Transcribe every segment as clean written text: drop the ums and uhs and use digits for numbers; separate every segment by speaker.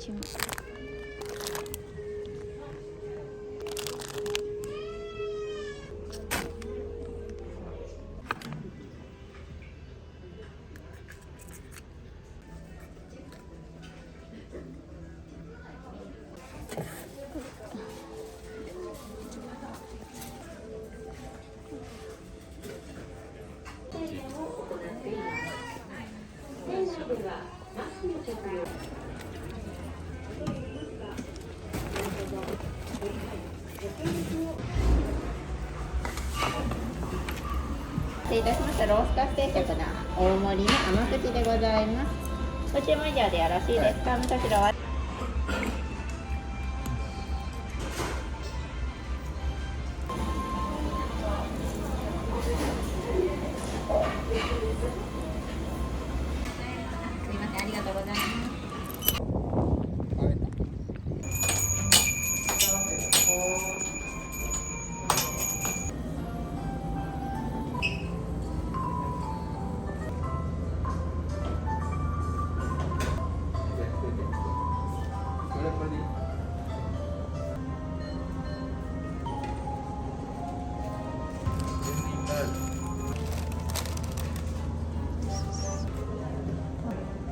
Speaker 1: します。
Speaker 2: 失礼いたしました。ロースカス定食の大盛りの甘口でございます。ご注文以上でよろしいですか？味噌汁はすいません、ありがとうございます。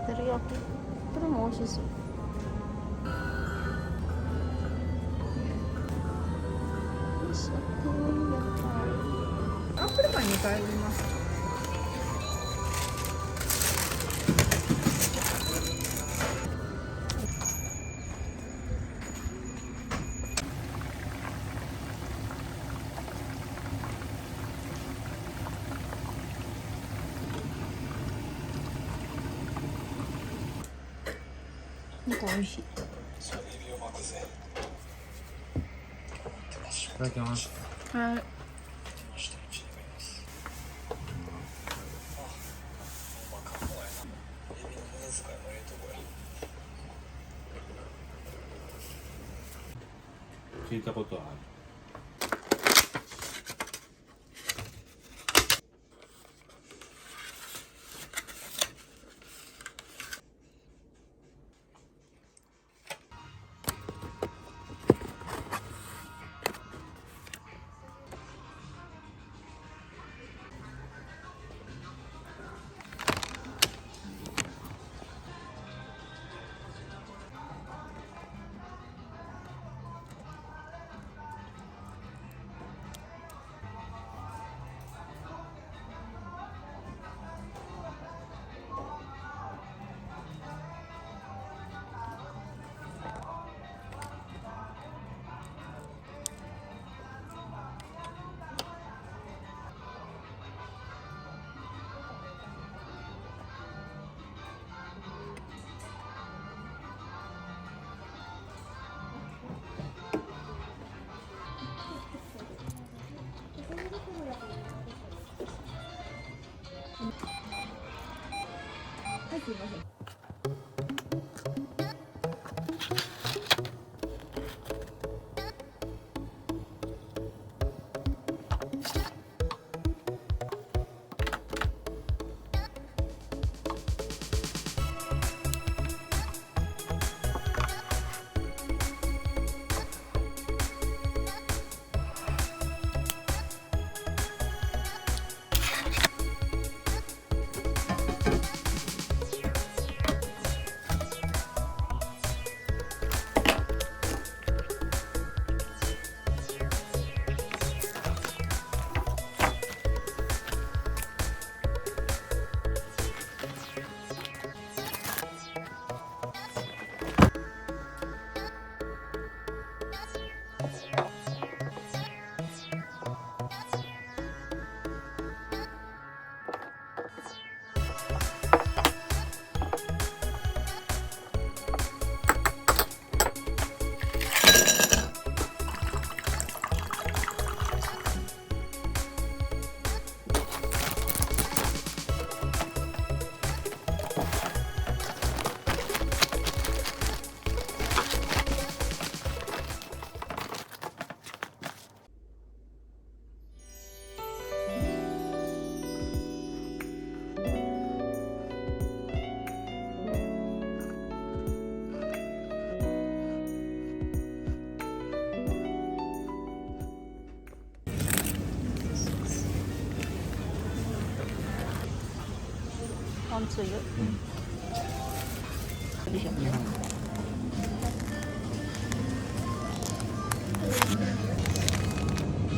Speaker 1: 照り焼き、これも美味しそう。
Speaker 2: アップルパイ2回売ります。
Speaker 1: なんか美味しい。
Speaker 3: いただきます。
Speaker 1: はい。
Speaker 3: 聞いたことはある。
Speaker 1: すいません。んつゆ。
Speaker 2: でしょ。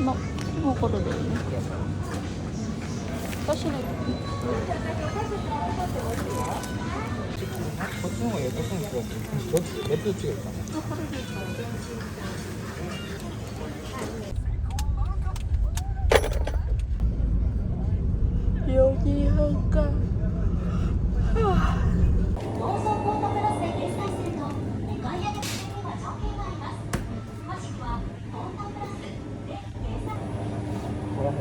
Speaker 1: もうこれでいいね。私ね。
Speaker 4: こっちの方が良さそうな気がする。どっちがいいかな。
Speaker 1: 4時半か。
Speaker 4: こらへん。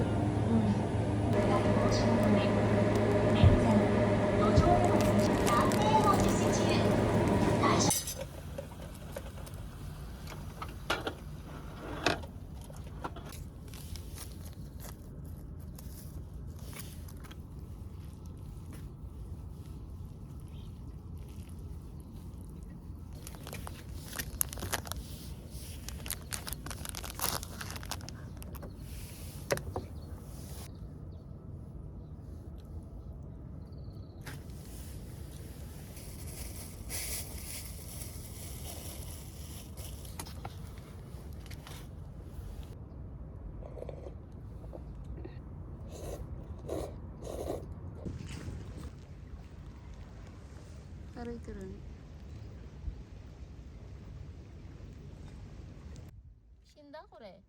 Speaker 1: 歩いてるね。死んだこれ。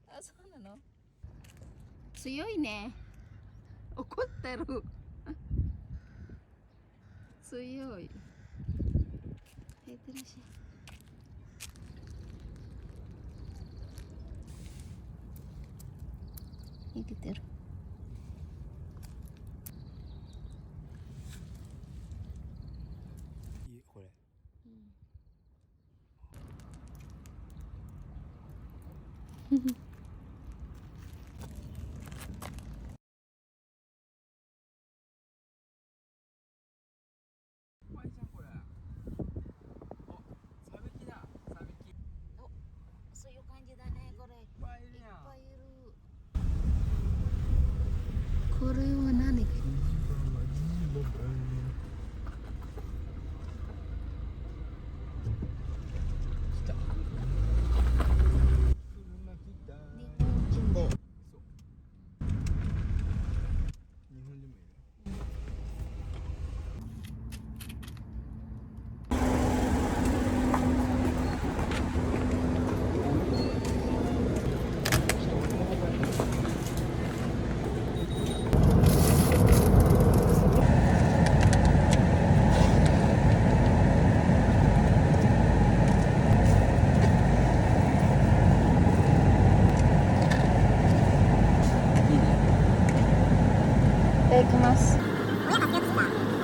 Speaker 1: あ、そうなの。強いね。怒ってる。強い。いってらっしゃい。生きてる。
Speaker 4: いいこれ。怖いじゃんこれ。お、サビキだ。サビキ。
Speaker 1: そういう感じだね、これ。いっ
Speaker 4: いっぱいいるやん。
Speaker 1: ぱいいる。これは何？
Speaker 4: 来た。車来た。
Speaker 1: 日本人だよ。
Speaker 4: そう。日本人もいる。
Speaker 1: いただきます。
Speaker 2: 上800した。